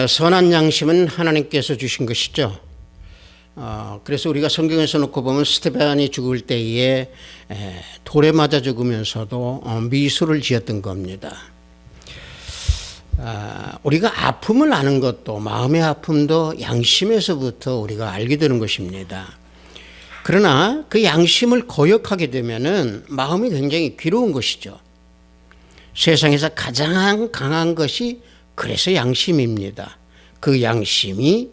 선한 양심은 하나님께서 주신 것이죠. 그래서 우리가 성경에서 놓고 보면 스데반이 죽을 때에 돌에 맞아 죽으면서도 미소를 지었던 겁니다. 우리가 아픔을 아는 것도, 마음의 아픔도 양심에서부터 우리가 알게 되는 것입니다. 그러나 그 양심을 거역하게 되면은 마음이 굉장히 괴로운 것이죠. 세상에서 가장 강한 것이 그래서 양심입니다. 그 양심이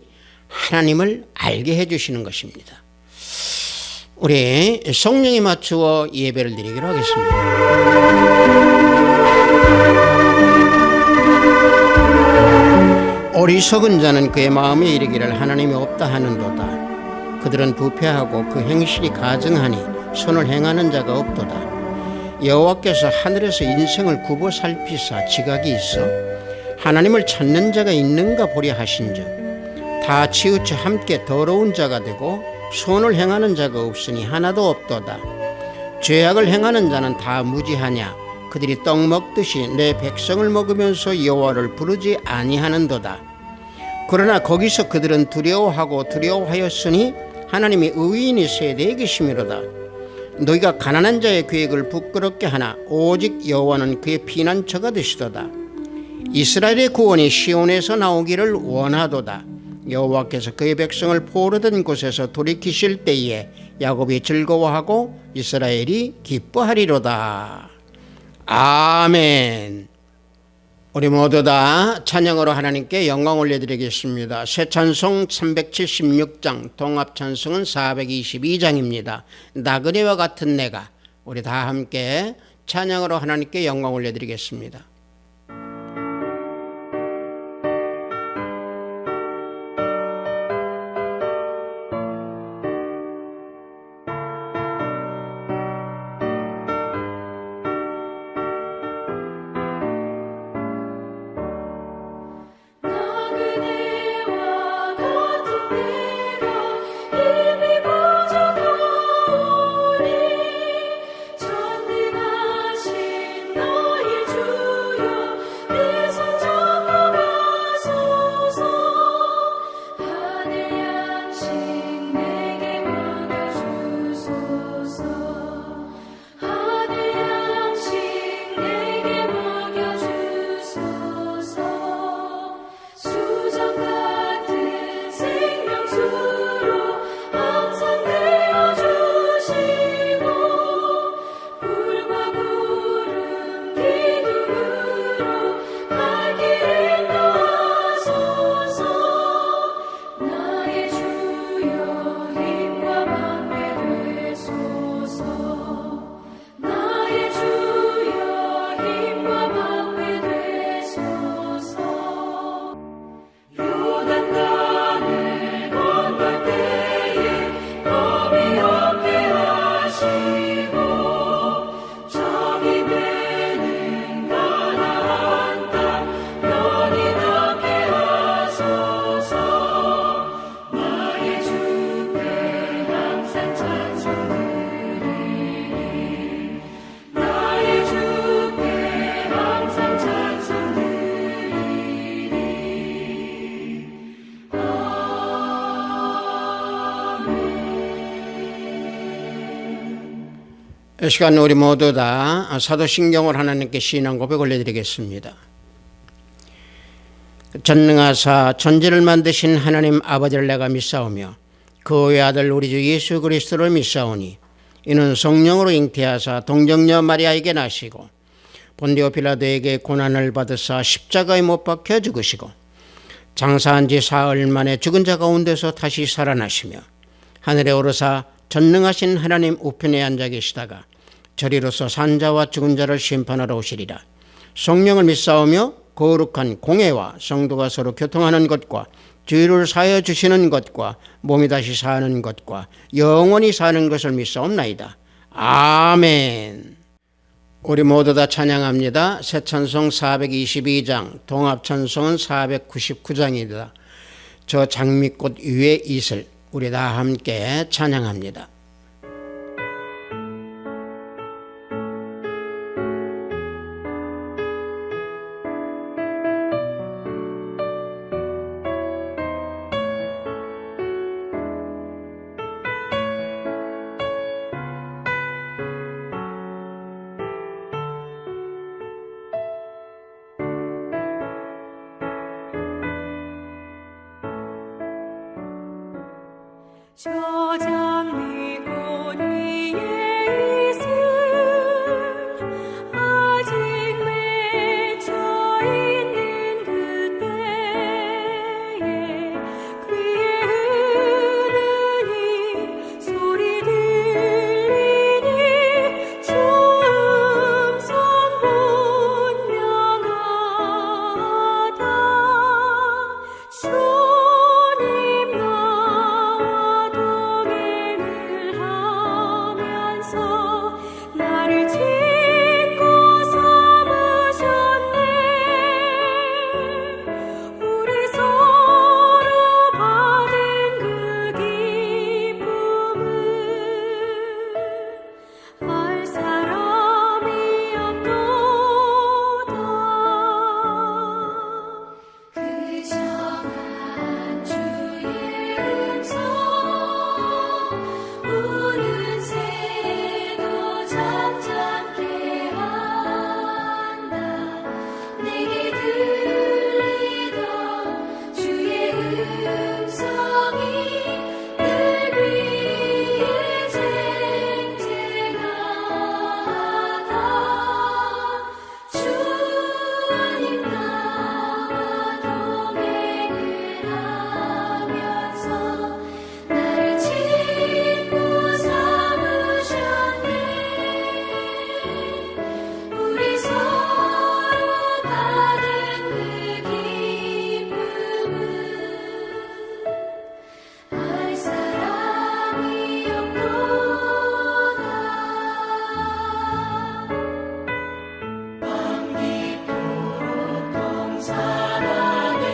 하나님을 알게 해주시는 것입니다. 우리 성령에 맞추어 예배를 드리기로 하겠습니다. 어리석은 자는 그의 마음에 이르기를 하나님이 없다 하는도다. 그들은 부패하고 그 행실이 가증하니 선을 행하는 자가 없도다. 여호와께서 하늘에서 인생을 굽어 살피사 지각이 있어 하나님을 찾는 자가 있는가 보려 하신즉 다 치우쳐 함께 더러운 자가 되고 선을 행하는 자가 없으니 하나도 없도다. 죄악을 행하는 자는 다 무지하냐. 그들이 떡 먹듯이 내 백성을 먹으면서 여호와를 부르지 아니하는도다. 그러나 거기서 그들은 두려워하였으니 하나님이 의인이 세대에 계심이로다. 너희가 가난한 자의 계획을 부끄럽게 하나 오직 여호와는 그의 피난처가 되시도다. 이스라엘의 구원이 시온에서 나오기를 원하도다. 여호와께서 그의 백성을 포로된 곳에서 돌이키실 때에 야곱이 즐거워하고 이스라엘이 기뻐하리로다. 아멘. 우리 모두 다 찬양으로 하나님께 영광 올려드리겠습니다. 새 찬송 376장, 동합 찬송은 422장입니다. 나그네와 같은 내가. 우리 다 함께 찬양으로 하나님께 영광 올려드리겠습니다. 이 시간 우리 모두 다 사도신경을 하나님께 신앙 고백 올려드리겠습니다. 전능하사 천지를 만드신 하나님 아버지를 내가 믿사오며 그의 아들 우리 주 예수 그리스도를 믿사오니 이는 성령으로 잉태하사 동정녀 마리아에게 나시고 본디오 빌라도에게 고난을 받으사 십자가에 못 박혀 죽으시고 장사한 지 사흘 만에 죽은 자 가운데서 다시 살아나시며 하늘에 오르사 전능하신 하나님 우편에 앉아 계시다가 저리로서 산자와 죽은 자를 심판하러 오시리라. 성령을 믿사오며 거룩한 공회와 성도가 서로 교통하는 것과 죄를 사하여 주시는 것과 몸이 다시 사는 것과 영원히 사는 것을 믿사옵나이다. 아멘. 우리 모두 다 찬양합니다. 새 찬송 422장, 동합 찬송은 499장이다. 저 장미꽃 위에 이슬. 우리 다 함께 찬양합니다. 저 장미꽃 위에 이슬 아직 맺혀 있는 그때에 귀에 흐르니 소리 들리니 주 음성 분명하다. 주님 나와 동행을 하면서 나를 짓고 삼으셨네. 우리 서로 받은 그 기쁨을 알 사람이 없도다. 그 정한 주의 음성 우는 새도 잠잠케 한다. 내게 들리던 주의 음성이 늘 귀에 쟁쟁하다. 주님 나와 동행을 하면서 나를 짓고 삼으셨네. 우리 서로 받은 그 기쁨을 알 사람이 없도다. 밤낮도록 동산하네.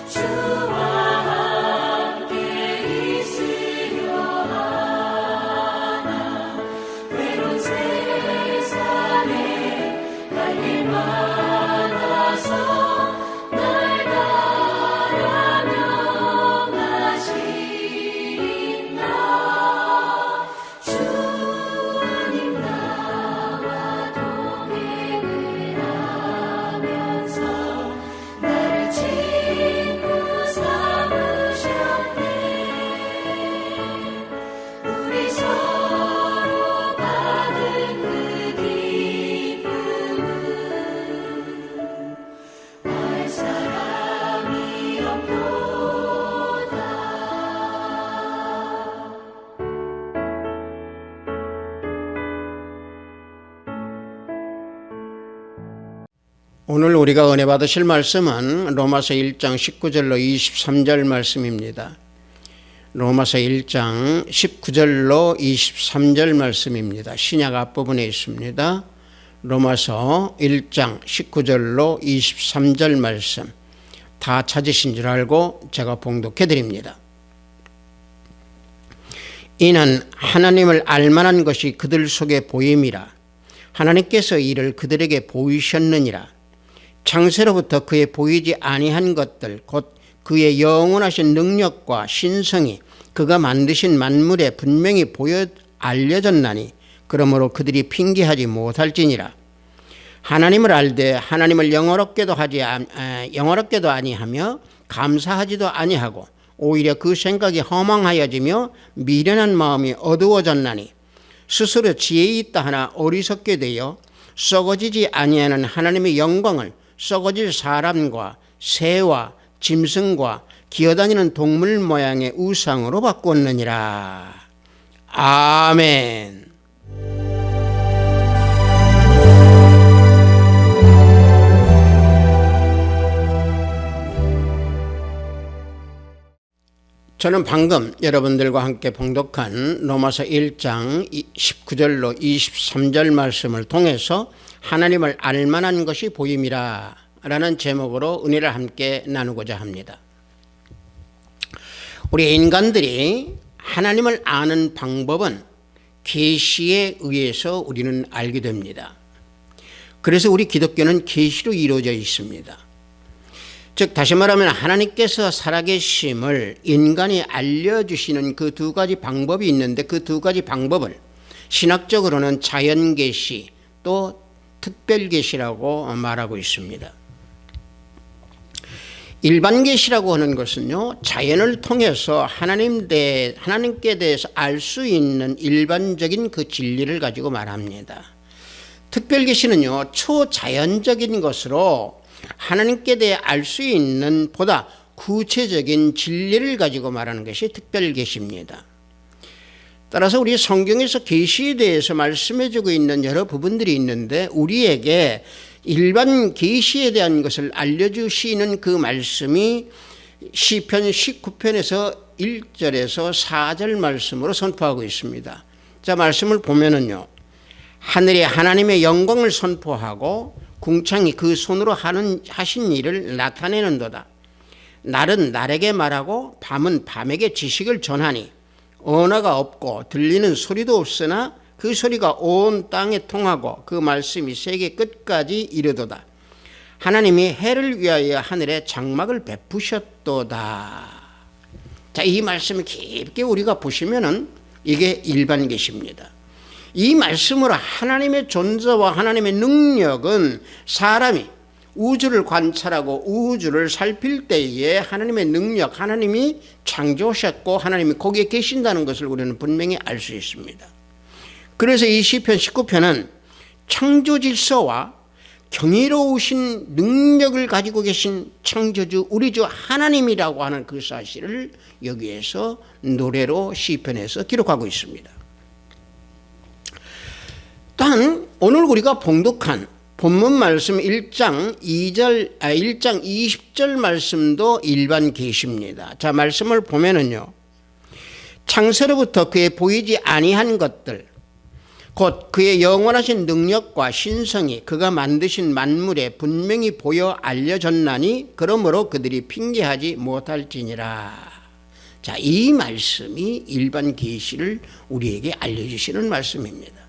주와 함께 있으려 하나. 외로운 세상에 갈 일 많아서 날 따라 명하신다. 주님 나와 동행을 하면서 나를 짓고 삼으셨네. 우리 서로 받은 그 기쁨을 알 사람이 없도다. 오늘 우리가 은혜 받으실 말씀은 로마서 1장 19절로 23절 말씀입니다. 로마서 1장 19절로 23절 말씀입니다. 신약 앞부분에 있습니다. 로마서 1장 19절로 23절 말씀 다 찾으신 줄 알고 제가 봉독해 드립니다. 이는 하나님을 알만한 것이 그들 속에 보임이라. 하나님께서 이를 그들에게 보이셨느니라. 창세로부터 그의 보이지 아니한 것들 곧 그의 영원하신 능력과 신성이 그가 만드신 만물에 분명히 보여 알려졌나니 그러므로 그들이 핑계하지 못할지니라. 하나님을 알되 하나님을 영어롭게도 아니하며 감사하지도 아니하고 오히려 그 생각이 허망하여지며 미련한 마음이 어두워졌나니 스스로 지혜 있다 하나 어리석게 되어 썩어지지 아니하는 하나님의 영광을 썩어질 사람과 새와 짐승과 기어다니는 동물 모양의 우상으로 바꾸었느니라. 아멘. 저는 방금 여러분들과 함께 봉독한 로마서 1장 19절로 23절 말씀을 통해서 하나님을 알만한 것이 보임이라 라는 제목으로 은혜를 함께 나누고자 합니다. 우리 인간들이 하나님을 아는 방법은 계시에 의해서 우리는 알게 됩니다. 그래서 우리 기독교는 계시로 이루어져 있습니다. 즉 다시 말하면 하나님께서 살아계심을 인간이 알려주시는 그 두 가지 방법이 있는데 그 두 가지 방법을 신학적으로는 자연계시 또 특별계시라고 말하고 있습니다. 일반 계시라고 하는 것은요, 자연을 통해서 하나님께 대해서 알 수 있는 일반적인 그 진리를 가지고 말합니다. 특별 계시는요, 초자연적인 것으로 하나님께 대해 알 수 있는 보다 구체적인 진리를 가지고 말하는 것이 특별 계시입니다. 따라서 우리 성경에서 계시에 대해서 말씀해주고 있는 여러 부분들이 있는데, 우리에게 일반 계시에 대한 것을 알려주시는 그 말씀이 시편 19편에서 1절에서 4절 말씀으로 선포하고 있습니다. 자, 말씀을 보면은요, 하늘에 하나님의 영광을 선포하고 궁창이 그 손으로 하신 일을 나타내는도다. 날은 날에게 말하고 밤은 밤에게 지식을 전하니 언어가 없고 들리는 소리도 없으나 그 소리가 온 땅에 통하고 그 말씀이 세계 끝까지 이르도다. 하나님이 해를 위하여 하늘에 장막을 베푸셨도다. 자, 이 말씀을 깊게 우리가 보시면은 이게 일반 계시입니다. 이 말씀으로 하나님의 존재와 하나님의 능력은 사람이 우주를 관찰하고 우주를 살필 때에 하나님의 능력, 하나님이 창조하셨고 하나님이 거기에 계신다는 것을 우리는 분명히 알 수 있습니다. 그래서 이 시편 19편은 창조 질서와 경이로우신 능력을 가지고 계신 창조주 우리 주 하나님이라고 하는 그 사실을 여기에서 노래로 시편에서 기록하고 있습니다. 또한 오늘 우리가 봉독한 본문 말씀 1장 20절 말씀도 일반 계시입니다. 자, 말씀을 보면은요, 창세로부터 그의 보이지 아니한 것들, 곧 그의 영원하신 능력과 신성이 그가 만드신 만물에 분명히 보여 알려졌나니 그러므로 그들이 핑계하지 못할지니라. 자, 이 말씀이 일반 계시를 우리에게 알려주시는 말씀입니다.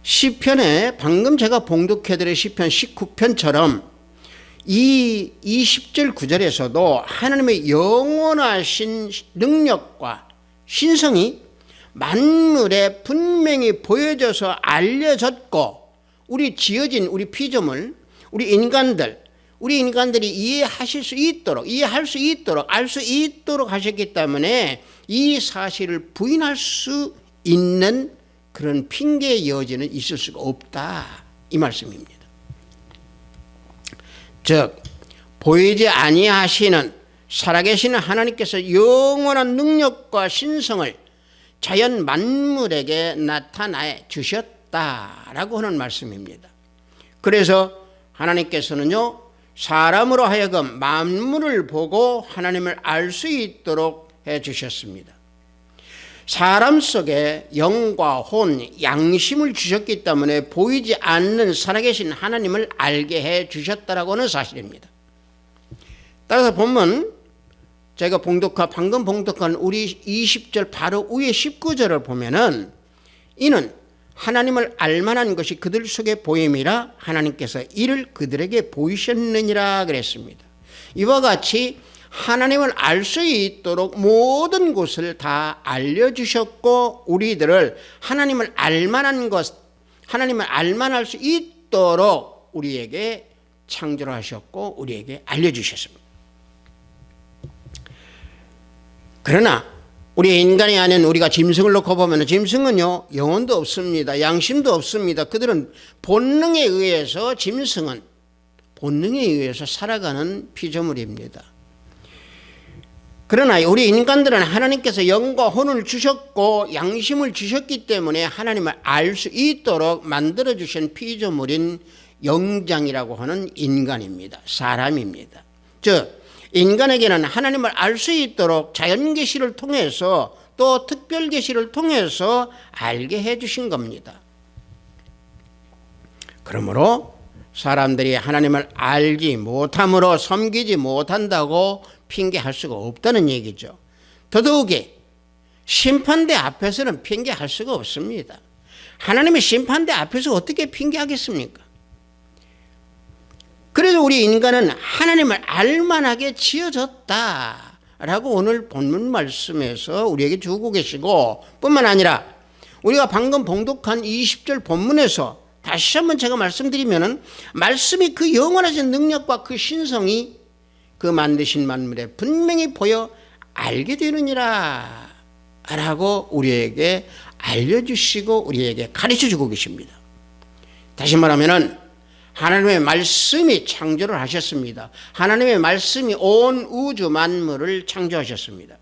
시편에 방금 제가 봉독해드린 시편 19편처럼 이 20절 9절에서도 하나님의 영원하신 능력과 신성이 만물에 분명히 보여져서 알려졌고, 우리 지어진 우리 피조물, 우리 인간들이 이해할 수 있도록 알 수 있도록 하셨기 때문에 이 사실을 부인할 수 있는 그런 핑계의 여지는 있을 수가 없다, 이 말씀입니다. 즉 보이지 아니하시는 살아계시는 하나님께서 영원한 능력과 신성을 자연 만물에게 나타내 주셨다라고 하는 말씀입니다. 그래서 하나님께서는요, 사람으로 하여금 만물을 보고 하나님을 알 수 있도록 해 주셨습니다. 사람 속에 영과 혼, 양심을 주셨기 때문에 보이지 않는 살아계신 하나님을 알게 해 주셨다라고 하는 사실입니다. 따라서 보면 제가 방금 봉독한 우리 20절 바로 위에 19절을 보면은, 이는 하나님을 알만한 것이 그들 속에 보임이라 하나님께서 이를 그들에게 보이셨느니라 그랬습니다. 이와 같이 하나님을 알 수 있도록 모든 것을 다 알려주셨고, 우리들을 하나님을 알만한 것, 하나님을 알만할 수 있도록 우리에게 창조를 하셨고 우리에게 알려주셨습니다. 그러나 우리 인간의 안에는 우리가 짐승을 놓고 보면 짐승은요, 영혼도 없습니다. 양심도 없습니다. 그들은 본능에 의해서, 짐승은 본능에 의해서 살아가는 피조물입니다. 그러나 우리 인간들은 하나님께서 영과 혼을 주셨고 양심을 주셨기 때문에 하나님을 알 수 있도록 만들어주신 피조물인 영장이라고 하는 인간입니다. 사람입니다. 즉 인간에게는 하나님을 알 수 있도록 자연계시를 통해서 또 특별계시를 통해서 알게 해주신 겁니다. 그러므로 사람들이 하나님을 알지 못함으로 섬기지 못한다고 핑계할 수가 없다는 얘기죠. 더더욱이 심판대 앞에서는 핑계할 수가 없습니다. 하나님의 심판대 앞에서 어떻게 핑계하겠습니까? 그래서 우리 인간은 하나님을 알만하게 지어졌다라고 오늘 본문 말씀에서 우리에게 주고 계시고, 뿐만 아니라 우리가 방금 봉독한 20절 본문에서 다시 한번 제가 말씀드리면은, 말씀이 그 영원하신 능력과 그 신성이 그 만드신 만물에 분명히 보여 알게 되느니라 라고 우리에게 알려주시고 우리에게 가르쳐주고 계십니다. 다시 말하면 하나님의 말씀이 창조를 하셨습니다. 하나님의 말씀이 온 우주 만물을 창조하셨습니다.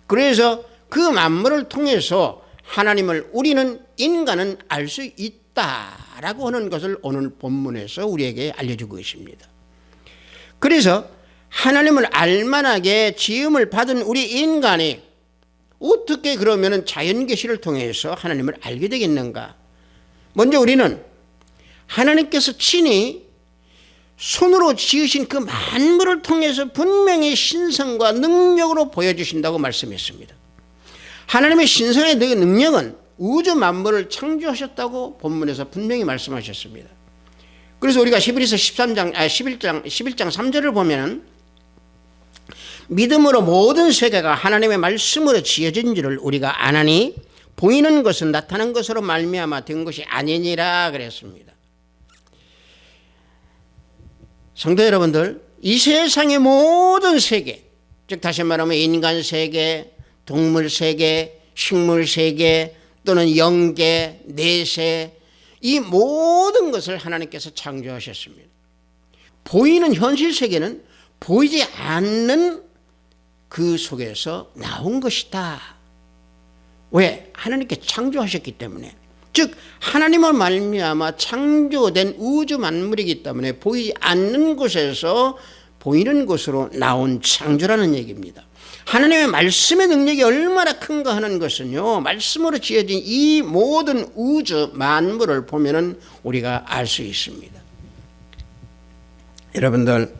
그래서 그 만물을 통해서 하나님을 우리는 인간은 알 수 있다라고 하는 것을 오늘 본문에서 우리에게 알려주고 계십니다. 그래서 하나님을 알만하게 지음을 받은 우리 인간이 어떻게 그러면 자연계시를 통해서 하나님을 알게 되겠는가? 먼저 우리는 하나님께서 친히 손으로 지으신 그 만물을 통해서 분명히 신성과 능력으로 보여주신다고 말씀했습니다. 하나님의 신성의 능력은 우주 만물을 창조하셨다고 본문에서 분명히 말씀하셨습니다. 그래서 우리가 히브리서 11장 3절을 보면 믿음으로 모든 세계가 하나님의 말씀으로 지어진 줄을 우리가 아나니 보이는 것은 나타난 것으로 말미암아 된 것이 아니니라 그랬습니다. 성도 여러분들, 이 세상의 모든 세계, 즉 다시 말하면 인간 세계, 동물 세계, 식물 세계 또는 영계, 내세, 이 모든 것을 하나님께서 창조하셨습니다. 보이는 현실 세계는 보이지 않는 그 속에서 나온 것이다. 왜? 하나님께 창조하셨기 때문에. 즉 하나님을 말미암아 창조된 우주 만물이기 때문에 보이지 않는 곳에서 보이는 곳으로 나온 창조라는 얘기입니다. 하나님의 말씀의 능력이 얼마나 큰가 하는 것은요, 말씀으로 지어진 이 모든 우주 만물을 보면은 우리가 알 수 있습니다. 여러분들,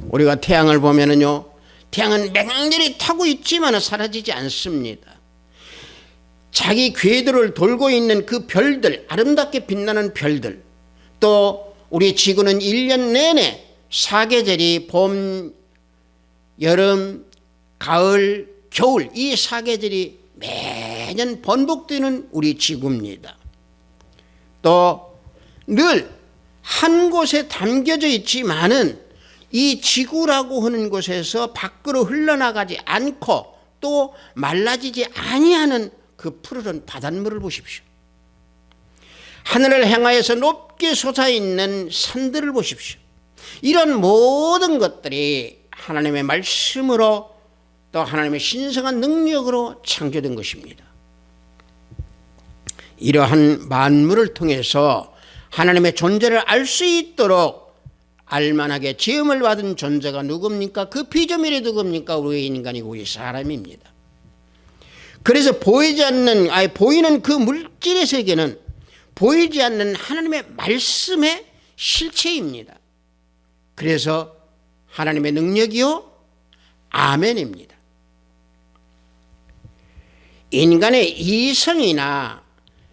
우리가 태양을 보면은요, 태양은 맹렬히 타고 있지만 사라지지 않습니다. 자기 궤도를 돌고 있는 그 별들, 아름답게 빛나는 별들, 또 우리 지구는 1년 내내 사계절이 봄, 여름, 가을, 겨울, 이 사계절이 매년 번복되는 우리 지구입니다. 또 늘 한 곳에 담겨져 있지만은 이 지구라고 하는 곳에서 밖으로 흘러나가지 않고 또 말라지지 아니하는 그 푸르른 바닷물을 보십시오. 하늘을 향하여서 높게 솟아있는 산들을 보십시오. 이런 모든 것들이 하나님의 말씀으로 또 하나님의 신성한 능력으로 창조된 것입니다. 이러한 만물을 통해서 하나님의 존재를 알 수 있도록 알만하게 지음을 받은 존재가 누굽니까? 그 피조물이 누굽니까? 우리 인간이고 우리 사람입니다. 그래서 보이는 그 물질의 세계는 보이지 않는 하나님의 말씀의 실체입니다. 그래서 하나님의 능력이요, 아멘입니다. 인간의 이성이나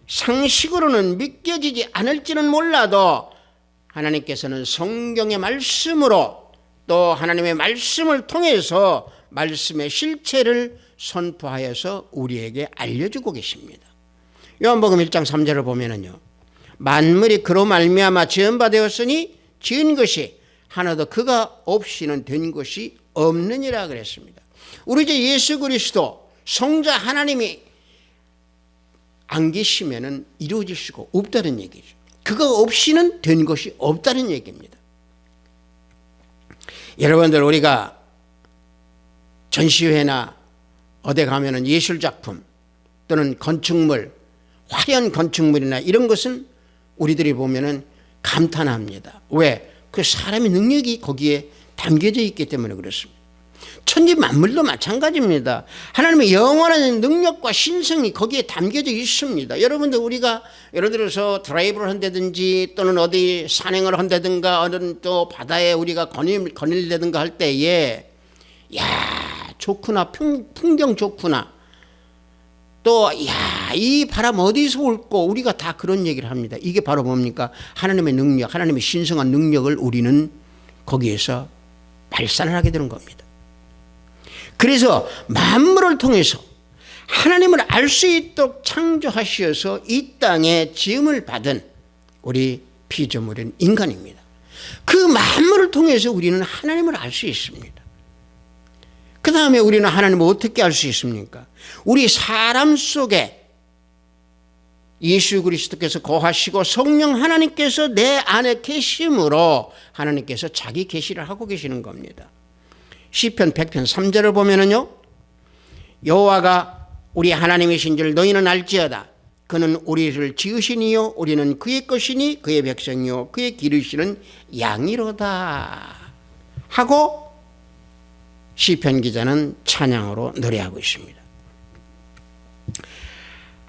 상식으로는 믿겨지지 않을지는 몰라도 하나님께서는 성경의 말씀으로 또 하나님의 말씀을 통해서 말씀의 실체를 선포하여서 우리에게 알려주고 계십니다. 요한복음 1장 3절을 보면은요, 만물이 그로 말미암아 지은 바 되었으니 지은 것이 하나도 그가 없이는 된 것이 없느니라 그랬습니다. 우리 주 예수 그리스도 성자 하나님이 안 계시면은 이루어질 수가 없다는 얘기죠. 그가 없이는 된 것이 없다는 얘기입니다. 여러분들, 우리가 전시회나 어디 가면은 예술작품 또는 건축물, 화려한 건축물이나 이런 것은 우리들이 보면은 감탄합니다. 왜? 그 사람의 능력이 거기에 담겨져 있기 때문에 그렇습니다. 천지 만물도 마찬가지입니다. 하나님의 영원한 능력과 신성이 거기에 담겨져 있습니다. 여러분들, 우리가 예를 들어서 드라이브를 한다든지 또는 어디 산행을 한다든가 어느 또 바다에 우리가 거닐다든가 할 때에 야 좋구나, 풍경 좋구나, 또 야 이 바람 어디서 올고, 우리가 다 그런 얘기를 합니다. 이게 바로 뭡니까? 하나님의 능력, 하나님의 신성한 능력을 우리는 거기에서 발산을 하게 되는 겁니다. 그래서 만물을 통해서 하나님을 알 수 있도록 창조하시어서 이 땅에 지음을 받은 우리 피조물인 인간입니다. 그 만물을 통해서 우리는 하나님을 알 수 있습니다. 그 다음에 우리는 하나님을 어떻게 알 수 있습니까? 우리 사람 속에 예수 그리스도께서 거하시고 성령 하나님께서 내 안에 계심으로 하나님께서 자기 계시를 하고 계시는 겁니다. 시편 100편 3절을 보면은요, 여호와가 우리 하나님이신 줄 너희는 알지어다. 그는 우리를 지으시니요 우리는 그의 것이니 그의 백성이요 그의 기르시는 양이로다 하고 시편 기자는 찬양으로 노래하고 있습니다.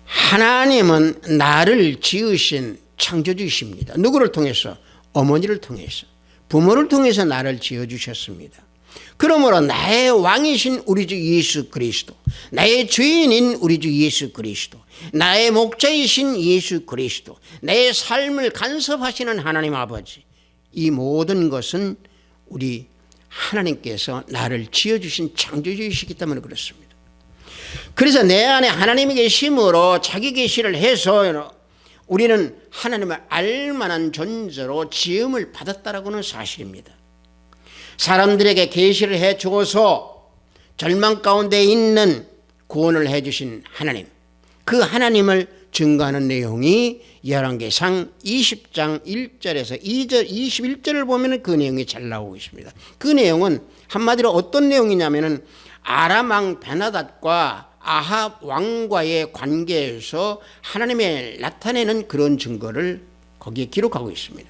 하나님은 나를 지으신 창조주이십니다. 누구를 통해서? 어머니를 통해서, 부모를 통해서 나를 지어주셨습니다. 그러므로 나의 왕이신 우리 주 예수 그리스도, 나의 주인인 우리 주 예수 그리스도, 나의 목자이신 예수 그리스도, 내 삶을 간섭하시는 하나님 아버지, 이 모든 것은 우리 하나님께서 나를 지어주신 창조주이시기 때문에 그렇습니다. 그래서 내 안에 하나님이 계심으로 자기 계시를 해서 우리는 하나님을 알만한 존재로 지음을 받았다라고는 사실입니다. 사람들에게 계시를 해 주어서 절망 가운데 있는 구원을 해 주신 하나님, 그 하나님을 증거하는 내용이 열왕기상 20장 1절에서 2절 21절을 보면 그 내용이 잘 나오고 있습니다. 그 내용은 한마디로 어떤 내용이냐면은 아람 왕 베나닷과 아합 왕과의 관계에서 하나님의 나타내는 그런 증거를 거기에 기록하고 있습니다.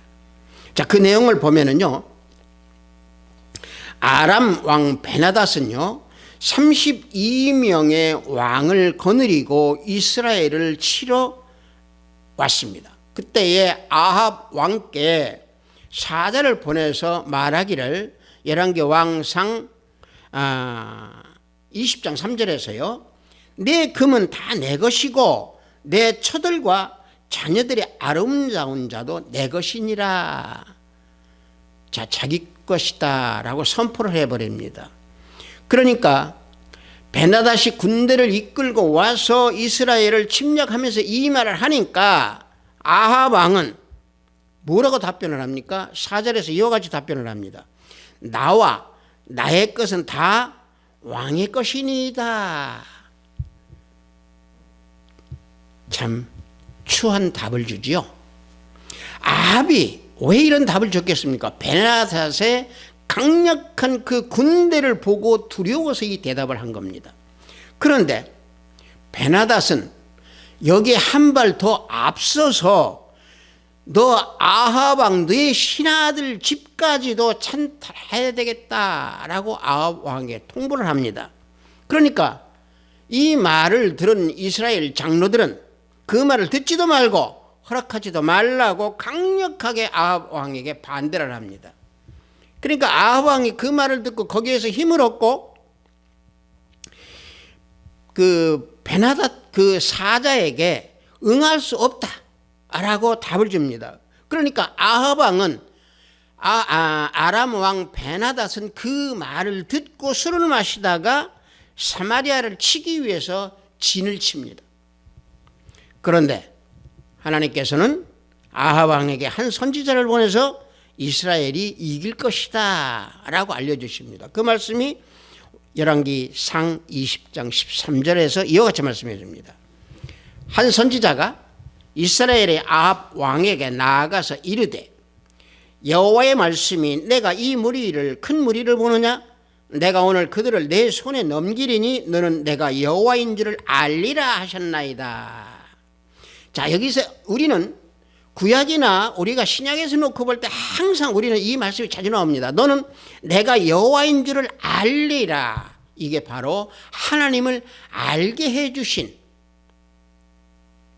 자, 그 내용을 보면은요, 아람 왕 베나닷은요 32명의 왕을 거느리고 이스라엘을 치러 왔습니다. 그때에 아합 왕께 사자를 보내서 말하기를, 열왕기 왕상 20장 3절에서요 내 금은 다 내 것이고 내 처들과 자녀들의 아름다운 자도 내 것이니라. 자, 자기 것이다 라고 선포를 해버립니다. 그러니까 베나닷이 군대를 이끌고 와서 이스라엘을 침략하면서 이 말을 하니까 아합 왕은 뭐라고 답변을 합니까? 4절에서 이와 같이 답변을 합니다. 나와 나의 것은 다 왕의 것이니이다. 참 추한 답을 주지요. 아합이 왜 이런 답을 줬겠습니까? 베나닷의 강력한 그 군대를 보고 두려워서 이 대답을 한 겁니다. 그런데 베나닷은 여기에 한 발 더 앞서서 너 아합 왕 너의 신하들 집까지도 찬탈해야 되겠다라고 아합 왕에게 통보를 합니다. 그러니까 이 말을 들은 이스라엘 장로들은 그 말을 듣지도 말고 허락하지도 말라고 강력하게 아합 왕에게 반대를 합니다. 그러니까 아합 왕이 그 말을 듣고 거기에서 힘을 얻고 그 베나닷 그 사자에게 응할 수 없다라고 답을 줍니다. 그러니까 아합 왕은 아람 왕 베나닷은 그 말을 듣고 술을 마시다가 사마리아를 치기 위해서 진을 칩니다. 그런데 하나님께서는 아합 왕에게 한 선지자를 보내서 이스라엘이 이길 것이다 라고 알려주십니다. 그 말씀이 열왕기 상 20장 13절에서 이와 같이 말씀해 줍니다. 한 선지자가 이스라엘의 아합 왕에게 나아가서 이르되, 여호와의 말씀이 내가 이 무리를 큰 무리를 보느냐? 내가 오늘 그들을 내 손에 넘기리니 너는 내가 여호와인 줄을 알리라 하셨나이다. 자, 여기서 우리는 구약이나 우리가 신약에서 놓고 볼 때 항상 우리는 이 말씀이 자주 나옵니다. 너는 내가 여호와인 줄을 알리라. 이게 바로 하나님을 알게 해주신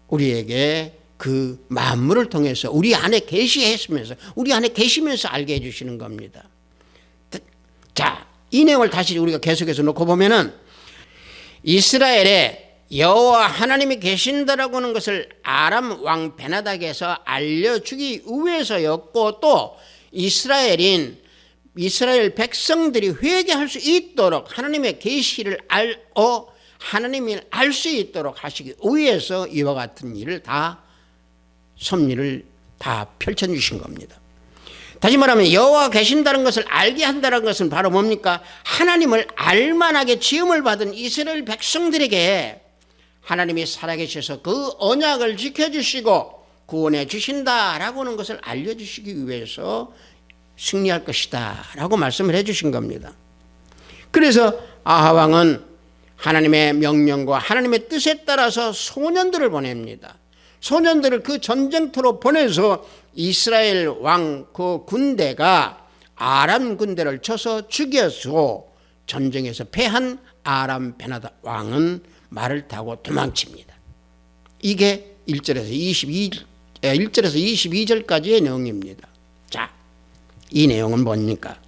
우리에게 그 만물을 통해서 우리 안에 계시했으면서 우리 안에 계시면서 알게 해주시는 겁니다. 자, 이 내용을 다시 우리가 계속해서 놓고 보면은 이스라엘에 여호와 하나님이 계신다라고 하는 것을 아람 왕 베나닷에게서 알려주기 위해서였고, 또 이스라엘 백성들이 회개할 수 있도록 하나님의 계시를 하나님을 알 수 있도록 하시기 위해서 이와 같은 일을 다 섭리를 다 펼쳐주신 겁니다. 다시 말하면 여호와가 계신다는 것을 알게 한다는 것은 바로 뭡니까? 하나님을 알만하게 지음을 받은 이스라엘 백성들에게 하나님이 살아계셔서 그 언약을 지켜주시고 구원해 주신다라고 하는 것을 알려주시기 위해서 승리할 것이다 라고 말씀을 해 주신 겁니다. 그래서 아합 왕은 하나님의 명령과 하나님의 뜻에 따라서 소년들을 보냅니다. 소년들을 그 전쟁터로 보내서 이스라엘 왕 그 군대가 아람 군대를 쳐서 죽여서 전쟁에서 패한 아람 베나다 왕은 말을 타고 도망칩니다. 이게 1절에서 22절까지의 내용입니다. 자, 이 내용은 뭡니까?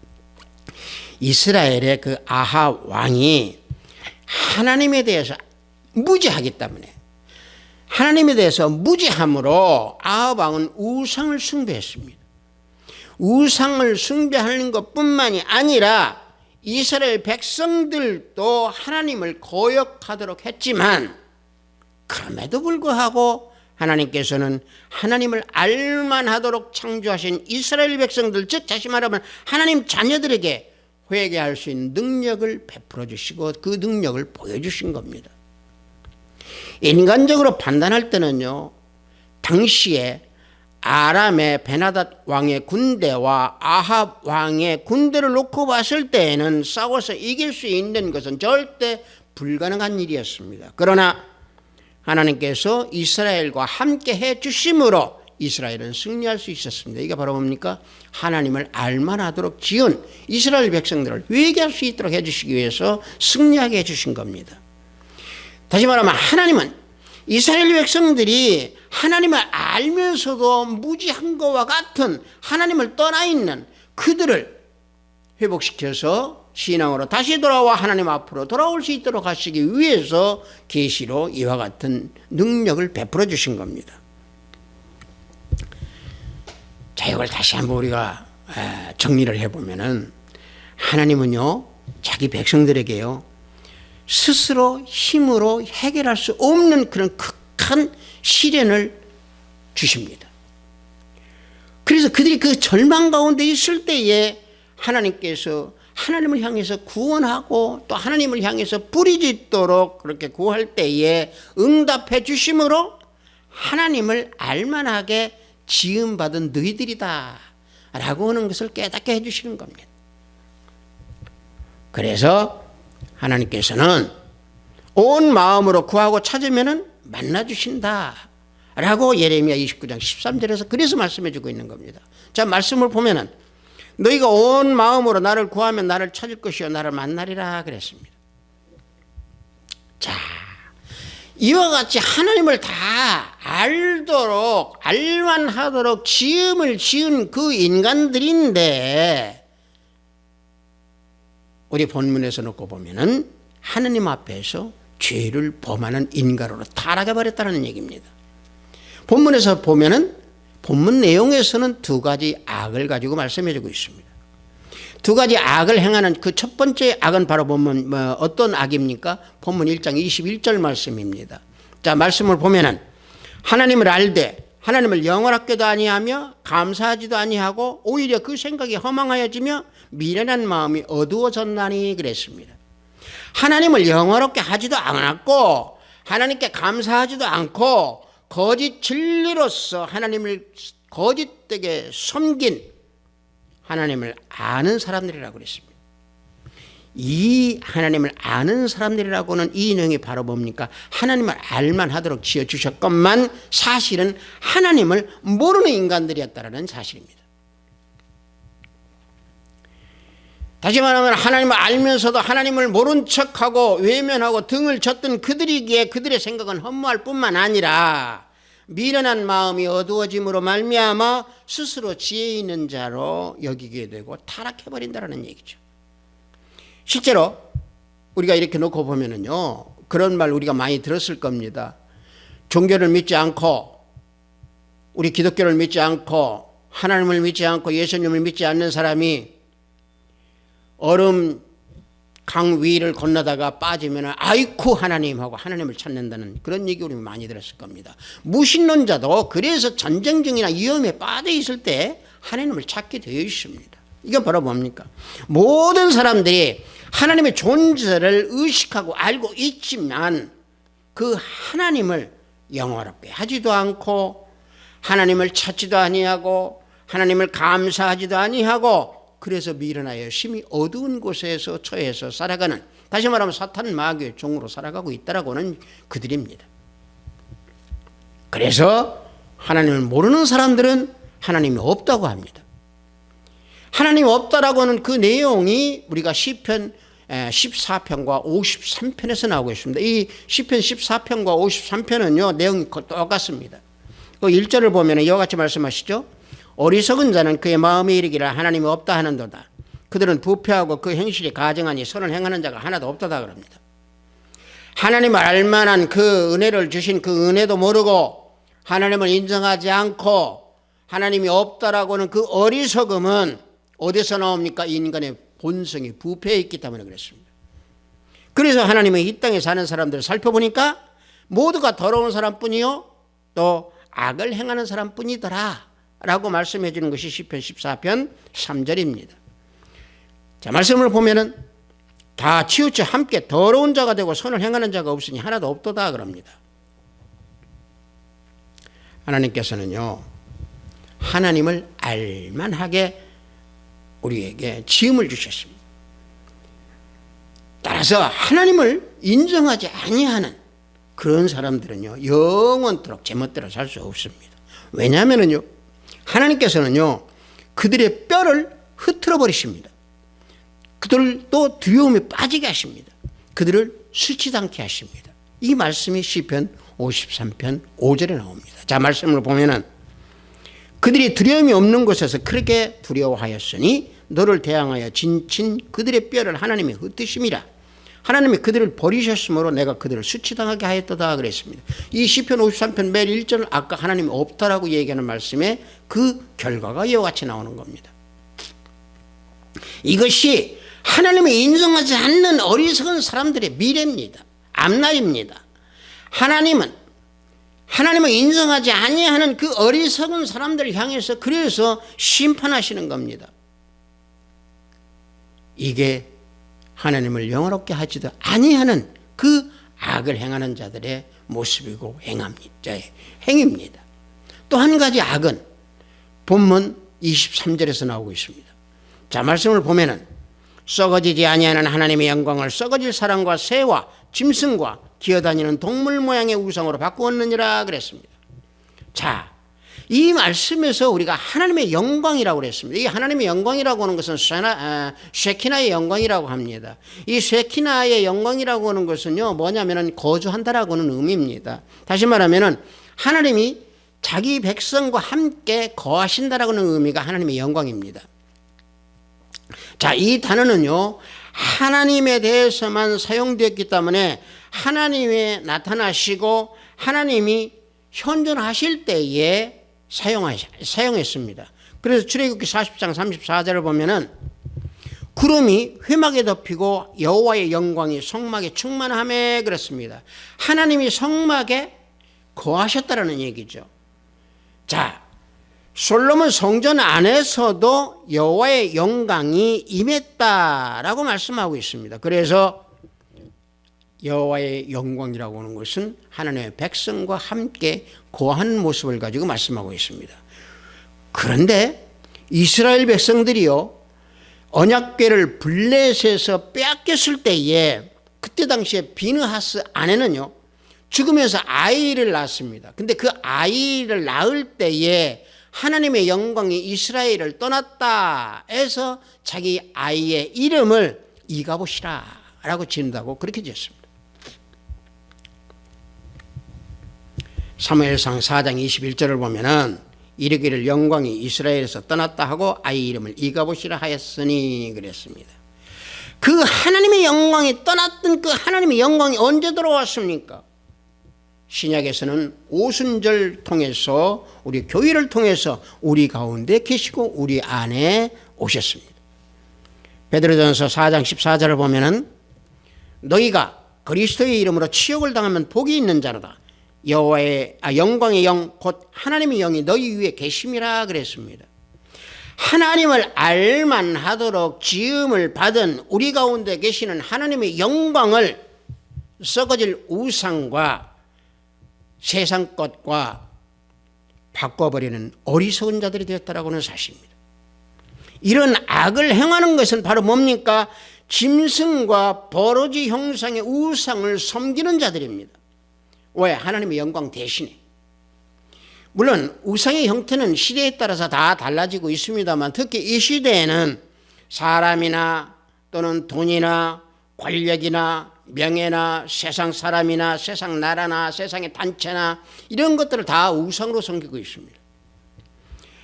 이스라엘의 그 아합 왕이 하나님에 대해서 무지하기 때문에 하나님에 대해서 무지함으로 아합 왕은 우상을 숭배했습니다. 우상을 숭배하는 것뿐만이 아니라 이스라엘 백성들도 하나님을 거역하도록 했지만 그럼에도 불구하고 하나님께서는 하나님을 알만하도록 창조하신 이스라엘 백성들, 즉 다시 말하면 하나님 자녀들에게 회개할 수 있는 능력을 베풀어 주시고 그 능력을 보여주신 겁니다. 인간적으로 판단할 때는요, 당시에 아람의 베나닷 왕의 군대와 아합 왕의 군대를 놓고 봤을 때에는 싸워서 이길 수 있는 것은 절대 불가능한 일이었습니다. 그러나 하나님께서 이스라엘과 함께 해 주심으로 이스라엘은 승리할 수 있었습니다. 이게 바로 뭡니까? 하나님을 알만하도록 지은 이스라엘 백성들을 회개할 수 있도록 해 주시기 위해서 승리하게 해 주신 겁니다. 다시 말하면 하나님은 이스라엘 백성들이 하나님을 알면서도 무지한 것과 같은 하나님을 떠나 있는 그들을 회복시켜서 신앙으로 다시 돌아와 하나님 앞으로 돌아올 수 있도록 하시기 위해서 계시로 이와 같은 능력을 베풀어 주신 겁니다. 자, 이걸 다시 한번 우리가 정리를 해보면은 하나님은요, 자기 백성들에게요, 스스로 힘으로 해결할 수 없는 그런 극한 시련을 주십니다. 그래서 그들이 그 절망 가운데 있을 때에 하나님께서 하나님을 향해서 구원하고 또 하나님을 향해서 부르짖도록 그렇게 구할 때에 응답해 주심으로 하나님을 알만하게 지음받은 너희들이다 라고 하는 것을 깨닫게 해주시는 겁니다. 그래서 하나님께서는 온 마음으로 구하고 찾으면 만나주신다 라고 예레미야 29장 13절에서 그래서 말씀해 주고 있는 겁니다. 자, 말씀을 보면은 너희가 온 마음으로 나를 구하면 나를 찾을 것이요 나를 만나리라 그랬습니다. 자, 이와 같이 하나님을 다 알도록 알만하도록 지음을 지은 그 인간들인데 우리 본문에서 놓고 보면은 하나님 앞에서 죄를 범하는 인간으로 타락해 버렸다는 얘기입니다. 본문에서 보면은 본문 내용에서는 두 가지 악을 가지고 말씀해 주고 있습니다. 두 가지 악을 행하는 그 첫 번째 악은 바로 본문 어떤 악입니까? 본문 1장 21절 말씀입니다. 자, 말씀을 보면은 하나님을 알되 하나님을 영원하게도 아니하며 감사하지도 아니하고 오히려 그 생각이 허망하여지며 미련한 마음이 어두워졌나니 그랬습니다. 하나님을 영원롭게 하지도 않았고 하나님께 감사하지도 않고 거짓 진리로서 하나님을 거짓되게 섬긴 하나님을 아는 사람들이라고 그랬습니다. 이 하나님을 아는 사람들이라고는 이 내용이 바로 뭡니까? 하나님을 알만하도록 지어주셨건만 사실은 하나님을 모르는 인간들이었다는 사실입니다. 다시 말하면 하나님을 알면서도 하나님을 모른 척하고 외면하고 등을 졌던 그들이기에 그들의 생각은 허무할 뿐만 아니라 미련한 마음이 어두워짐으로 말미암아 스스로 지혜 있는 자로 여기게 되고 타락해버린다는 얘기죠. 실제로 우리가 이렇게 놓고 보면은요, 그런 말 우리가 많이 들었을 겁니다. 종교를 믿지 않고 우리 기독교를 믿지 않고 하나님을 믿지 않고 예수님을 믿지 않는 사람이 얼음 강 위를 건너다가 빠지면 아이쿠 하나님하고 하나님을 찾는다는 그런 얘기 우리 많이 들었을 겁니다. 무신론자도 그래서 전쟁 중이나 위험에 빠져 있을 때 하나님을 찾게 되어 있습니다. 이게 바로 뭡니까? 모든 사람들이 하나님의 존재를 의식하고 알고 있지만 그 하나님을 영화롭게 하지도 않고 하나님을 찾지도 아니하고 하나님을 감사하지도 아니하고 그래서 미련하여 심히 어두운 곳에서 처해서 살아가는, 다시 말하면 사탄 마귀의 종으로 살아가고 있다라고 하는 그들입니다. 그래서 하나님을 모르는 사람들은 하나님이 없다고 합니다. 하나님이 없다라고 하는 그 내용이 우리가 시편 14편과 53편에서 나오고 있습니다. 이 시편 14편과 53편은요 내용이 똑같습니다. 그 1절을 보면 이와 같이 말씀하시죠. 어리석은 자는 그의 마음에 이르기를 하나님이 없다 하는도다. 그들은 부패하고 그 행실이 가증하니 선을 행하는 자가 하나도 없다다 그럽니다. 하나님을 알만한 그 은혜를 주신 그 은혜도 모르고 하나님을 인정하지 않고 하나님이 없다라고 하는 그 어리석음은 어디서 나옵니까? 인간의 본성이 부패해 있기 때문에 그렇습니다. 그래서 하나님은 이 땅에 사는 사람들을 살펴보니까 모두가 더러운 사람뿐이요 또 악을 행하는 사람뿐이더라 라고 말씀해 주는 것이 시편 14편 3절입니다. 자, 말씀을 보면은 다 치우쳐 함께 더러운 자가 되고 선을 행하는 자가 없으니 하나도 없도다 그럽니다. 하나님께서는요 하나님을 알만하게 우리에게 지음을 주셨습니다. 따라서 하나님을 인정하지 아니하는 그런 사람들은요 영원토록 제멋대로 살 수 없습니다. 왜냐하면요 하나님께서는요 그들의 뼈를 흩트러 버리십니다. 그들을 또 두려움에 빠지게 하십니다. 그들을 수치지 않게 하십니다. 이 말씀이 시편 53편 5절에 나옵니다. 자, 말씀을 보면은 그들이 두려움이 없는 곳에서 크게 두려워하였으니 너를 대항하여 진친 그들의 뼈를 하나님이 흩으심이라. 하나님이 그들을 버리셨으므로 내가 그들을 수치당하게 하였도다 그랬습니다. 이 시편 53편 매일 1절은 아까 하나님이 없다라고 얘기하는 말씀에 그 결과가 이와 같이 나오는 겁니다. 이것이 하나님을 인정하지 않는 어리석은 사람들의 미래입니다. 앞날입니다. 하나님은 하나님을 인정하지 아니하는 그 어리석은 사람들을 향해서 그래서 심판하시는 겁니다. 이게 하나님을 영화롭게 하지도 아니하는 그 악을 행하는 자들의 모습이고 행입니다. 또 한 가지 악은 본문 23절에서 나오고 있습니다. 자, 말씀을 보면은 썩어지지 아니하는 하나님의 영광을 썩어질 사람과 새와 짐승과 기어다니는 동물 모양의 우상으로 바꾸었느니라 그랬습니다. 자, 이 말씀에서 우리가 하나님의 영광이라고 그랬습니다. 이 하나님의 영광이라고 하는 것은 쉐키나의 영광이라고 합니다. 이 쉐키나의 영광이라고 하는 것은요 뭐냐면은 거주한다라고 하는 의미입니다. 다시 말하면은 하나님이 자기 백성과 함께 거하신다라고 하는 의미가 하나님의 영광입니다. 자, 이 단어는요 하나님에 대해서만 사용되었기 때문에 하나님이 나타나시고 하나님이 현존하실 때에 사용했습니다. 그래서 출애굽기 40장 34절을 보면은 구름이 회막에 덮이고 여호와의 영광이 성막에 충만하매 그랬습니다. 하나님이 성막에 거하셨다라는 얘기죠. 자, 솔로몬 성전 안에서도 여호와의 영광이 임했다라고 말씀하고 있습니다. 그래서 여호와의 영광이라고 하는 것은 하나님의 백성과 함께 거하는 모습을 가지고 말씀하고 있습니다. 그런데 이스라엘 백성들이요 언약궤를 블레셋에서 빼앗겼을 때에 그때 당시에 비느하스 아내는요 죽으면서 아이를 낳았습니다. 근데 그 아이를 낳을 때에 하나님의 영광이 이스라엘을 떠났다 해서 자기 아이의 이름을 이가봇이라 라고 지은다고 그렇게 지었습니다. 사무엘상 4장 21절을 보면은 이르기를 영광이 이스라엘에서 떠났다 하고 아이 이름을 이가봇이라 하였으니 그랬습니다. 그 하나님의 영광이 떠났던 그 하나님의 영광이 언제 돌아왔습니까? 신약에서는 오순절 통해서 우리 교회를 통해서 우리 가운데 계시고 우리 안에 오셨습니다. 베드로전서 4장 14절을 보면은 너희가 그리스도의 이름으로 치욕을 당하면 복이 있는 자로다. 여호와의 영광의 영 곧 하나님의 영이 너희 위에 계심이라 그랬습니다. 하나님을 알만하도록 지음을 받은 우리 가운데 계시는 하나님의 영광을 썩어질 우상과 세상 것과 바꿔버리는 어리석은 자들이 되었다라고 하는 사실입니다. 이런 악을 행하는 것은 바로 뭡니까? 짐승과 버러지 형상의 우상을 섬기는 자들입니다. 왜? 하나님의 영광 대신에. 물론 우상의 형태는 시대에 따라서 다 달라지고 있습니다만 특히 이 시대에는 사람이나 또는 돈이나 권력이나 명예나 세상 사람이나 세상 나라나 세상의 단체나 이런 것들을 다 우상으로 섬기고 있습니다.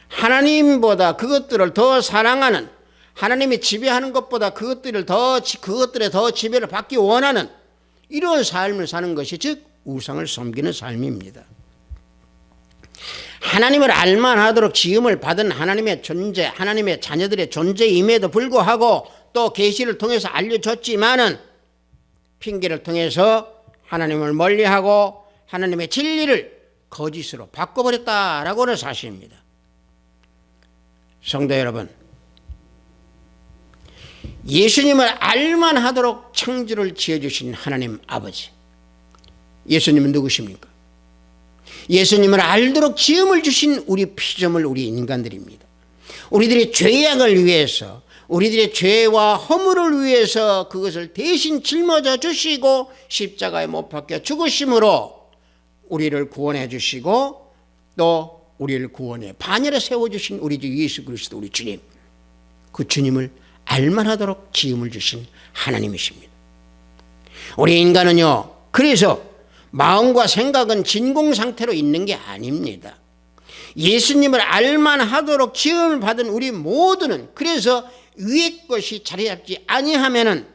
하나님보다 그것들을 더 사랑하는, 하나님이 지배하는 것보다 그것들에 더 지배를 받기 원하는 이런 삶을 사는 것이 즉 우상을 섬기는 삶입니다. 하나님을 알만하도록 지음을 받은 하나님의 존재, 하나님의 자녀들의 존재임에도 불구하고 또 계시를 통해서 알려줬지만은 핑계를 통해서 하나님을 멀리하고 하나님의 진리를 거짓으로 바꿔버렸다라고 하는 사실입니다. 성도 여러분, 예수님을 알만하도록 창조를 지어주신 하나님 아버지, 예수님은 누구십니까? 예수님을 알도록 지음을 주신 우리 피조물, 우리 인간들입니다. 우리들의 죄악을 위해서, 우리들의 죄와 허물을 위해서 그것을 대신 짊어져 주시고 십자가에 못 박혀 죽으심으로 우리를 구원해 주시고 또 우리를 구원해 반열에 세워주신 우리 주 예수 그리스도 우리 주님, 그 주님을 알만하도록 지음을 주신 하나님이십니다. 우리 인간은요, 그래서 마음과 생각은 진공 상태로 있는 게 아닙니다. 예수님을 알만하도록 지음을 받은 우리 모두는 그래서 위의 것이 자리 잡지 아니하면은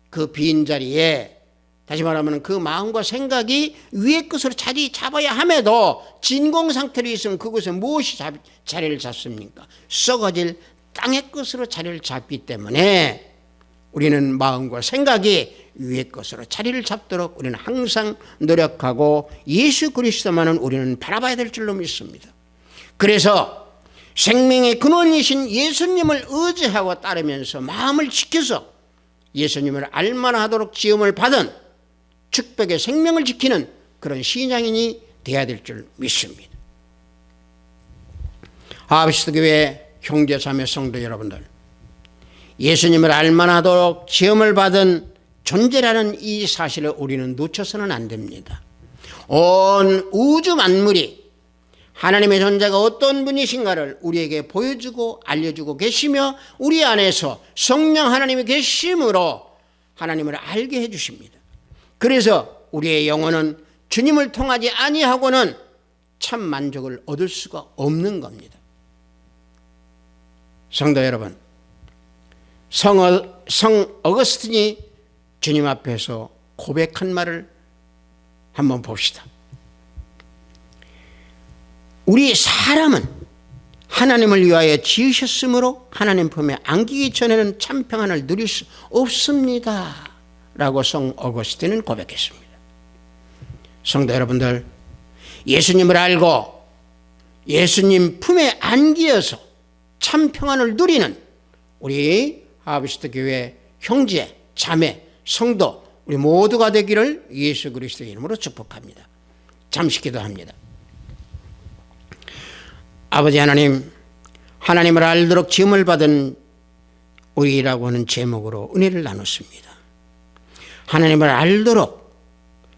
그 빈자리에, 다시 말하면 그 마음과 생각이 위의 것으로 자리 잡아야 함에도 진공 상태로 있으면 그곳에 무엇이 자리를 잡습니까? 썩어질 땅의 것으로 자리를 잡기 때문에 우리는 마음과 생각이 위의 것으로 자리를 잡도록 우리는 항상 노력하고 예수 그리스도만은 우리는 바라봐야 될 줄로 믿습니다. 그래서 생명의 근원이신 예수님을 의지하고 따르면서 마음을 지켜서 예수님을 알만하도록 지음을 받은 축복의 생명을 지키는 그런 신앙인이 되어야 될 줄 믿습니다. 하버스트 교회 형제 자매 성도 여러분들, 예수님을 알만하도록 지음을 받은 존재라는 이 사실을 우리는 놓쳐서는 안 됩니다. 온 우주 만물이 하나님의 존재가 어떤 분이신가를 우리에게 보여주고 알려주고 계시며 우리 안에서 성령 하나님이 계심으로 하나님을 알게 해주십니다. 그래서 우리의 영혼은 주님을 통하지 아니하고는 참 만족을 얻을 수가 없는 겁니다. 성도 여러분, 성 어거스틴이 주님 앞에서 고백한 말을 한번 봅시다. 우리 사람은 하나님을 위하여 지으셨으므로 하나님 품에 안기기 전에는 참 평안을 누릴 수 없습니다 라고 성 어거스틴은 고백했습니다. 성도 여러분들, 예수님을 알고 예수님 품에 안기어서 참 평안을 누리는 우리 하버스트 교회 형제, 자매, 성도 우리 모두가 되기를 예수 그리스도의 이름으로 축복합니다. 잠시 기도합니다. 아버지 하나님, 하나님을 알도록 지음을 받은 우리라고 하는 제목으로 은혜를 나눴습니다. 하나님을 알도록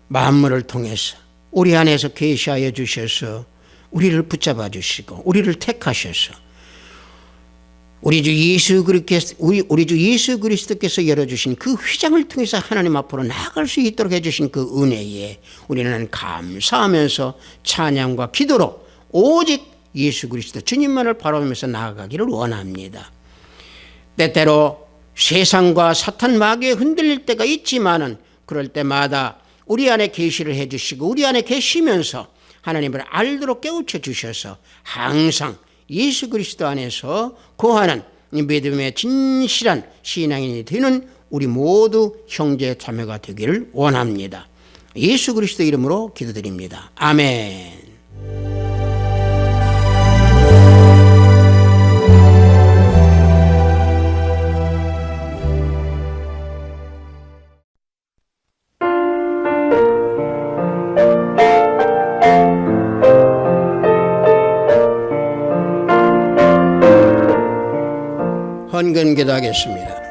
만물을 통해서 우리 안에서 계시하여 주셔서 우리를 붙잡아 주시고 우리를 택하셔서 우리 주 예수 그리스도께서 열어주신 그 휘장을 통해서 하나님 앞으로 나아갈 수 있도록 해주신 그 은혜에 우리는 감사하면서 찬양과 기도로 오직 예수 그리스도 주님만을 바라보면서 나아가기를 원합니다. 때때로 세상과 사탄 마귀에 흔들릴 때가 있지만은 그럴 때마다 우리 안에 계시를 해주시고 우리 안에 계시면서 하나님을 알도록 깨우쳐 주셔서 항상 예수 그리스도 안에서 거하는 믿음의 진실한 신앙인이 되는 우리 모두 형제 자매가 되기를 원합니다. 예수 그리스도 이름으로 기도드립니다. 아멘. 인근 기도하겠습니다.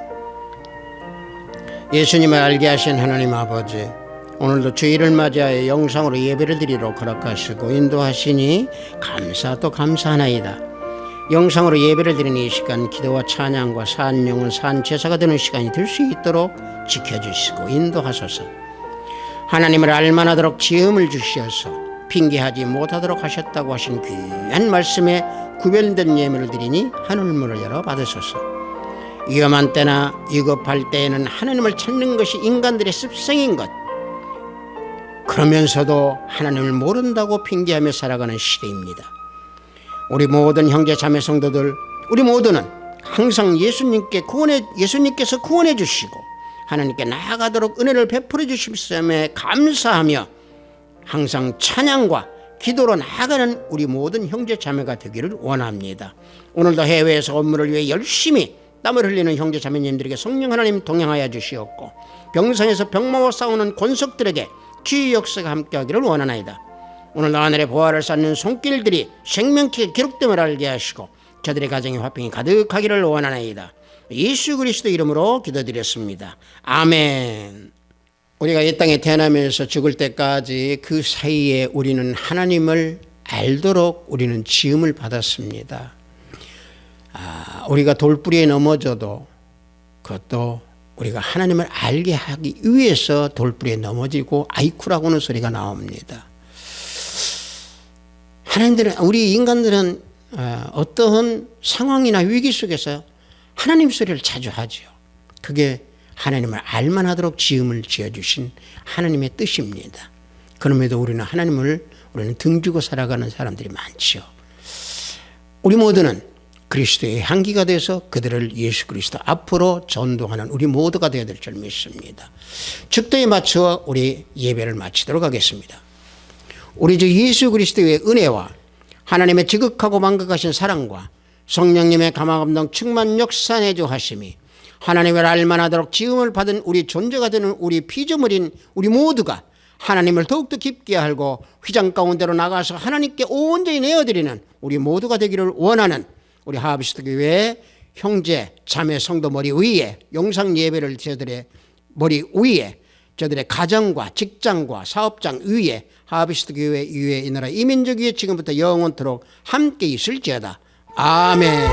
예수님을 알게 하신 하나님 아버지, 오늘도 주일을 맞이하여 영상으로 예배를 드리러 허락하시고 인도하시니 감사 또 감사하나이다. 영상으로 예배를 드리는 이 시간, 기도와 찬양과 산영은 산제사가 되는 시간이 될 수 있도록 지켜주시고 인도하소서. 하나님을 알만하도록 지음을 주시어서 핑계하지 못하도록 하셨다고 하신 귀한 말씀에 구별된 예물을 드리니 하늘문을 열어 받으소서. 위험한 때나 위급할 때에는 하나님을 찾는 것이 인간들의 습성인 것, 그러면서도 하나님을 모른다고 핑계하며 살아가는 시대입니다. 우리 모든 형제 자매 성도들, 우리 모두는 항상 예수님께서 구원해 주시고 하나님께 나아가도록 은혜를 베풀어 주심에 감사하며 항상 찬양과 기도로 나아가는 우리 모든 형제 자매가 되기를 원합니다. 오늘도 해외에서 업무를 위해 열심히 땀을 흘리는 형제 자매님들에게 성령 하나님 동행하여 주시옵고, 병상에서 병마와 싸우는 권속들에게 치유 역사가 함께하기를 원하나이다. 오늘 하늘의 보화를 쌓는 손길들이 생명키에 기록됨을 알게 하시고 저들의 가정에 화평이 가득하기를 원하나이다. 예수 그리스도 이름으로 기도드렸습니다. 아멘. 우리가 이 땅에 태어나면서 죽을 때까지 그 사이에 우리는 하나님을 알도록 우리는 지음을 받았습니다. 우리가 돌뿌리에 넘어져도 그것도 우리가 하나님을 알게 하기 위해서 돌뿌리에 넘어지고 아이쿠라고 하는 소리가 나옵니다. 우리 인간들은 어떠한 상황이나 위기 속에서 하나님 소리를 자주 하죠. 그게 하나님을 알만하도록 지음을 지어주신 하나님의 뜻입니다. 그럼에도 우리는 우리는 등지고 살아가는 사람들이 많죠. 우리 모두는 그리스도의 향기가 돼서 그들을 예수 그리스도 앞으로 전도하는 우리 모두가 되어야 될 줄 믿습니다. 축도에 맞추어 우리 예배를 마치도록 하겠습니다. 우리 주 예수 그리스도의 은혜와 하나님의 지극하고 만극하신 사랑과 성령님의 감화감동 충만 역사 내주하심이 하나님을 알만하도록 지음을 받은 우리 존재가 되는 우리 피조물인 우리 모두가 하나님을 더욱더 깊게 알고 휘장 가운데로 나가서 하나님께 온전히 내어드리는 우리 모두가 되기를 원하는 우리 하비스트 교회 형제 자매 성도 머리 위에 영상 예배를 저들의 머리 위에 저들의 가정과 직장과 사업장 위에 하비스트 교회 위에 이 나라 이민족 위에 지금부터 영원토록 함께 있을지어다. 아멘.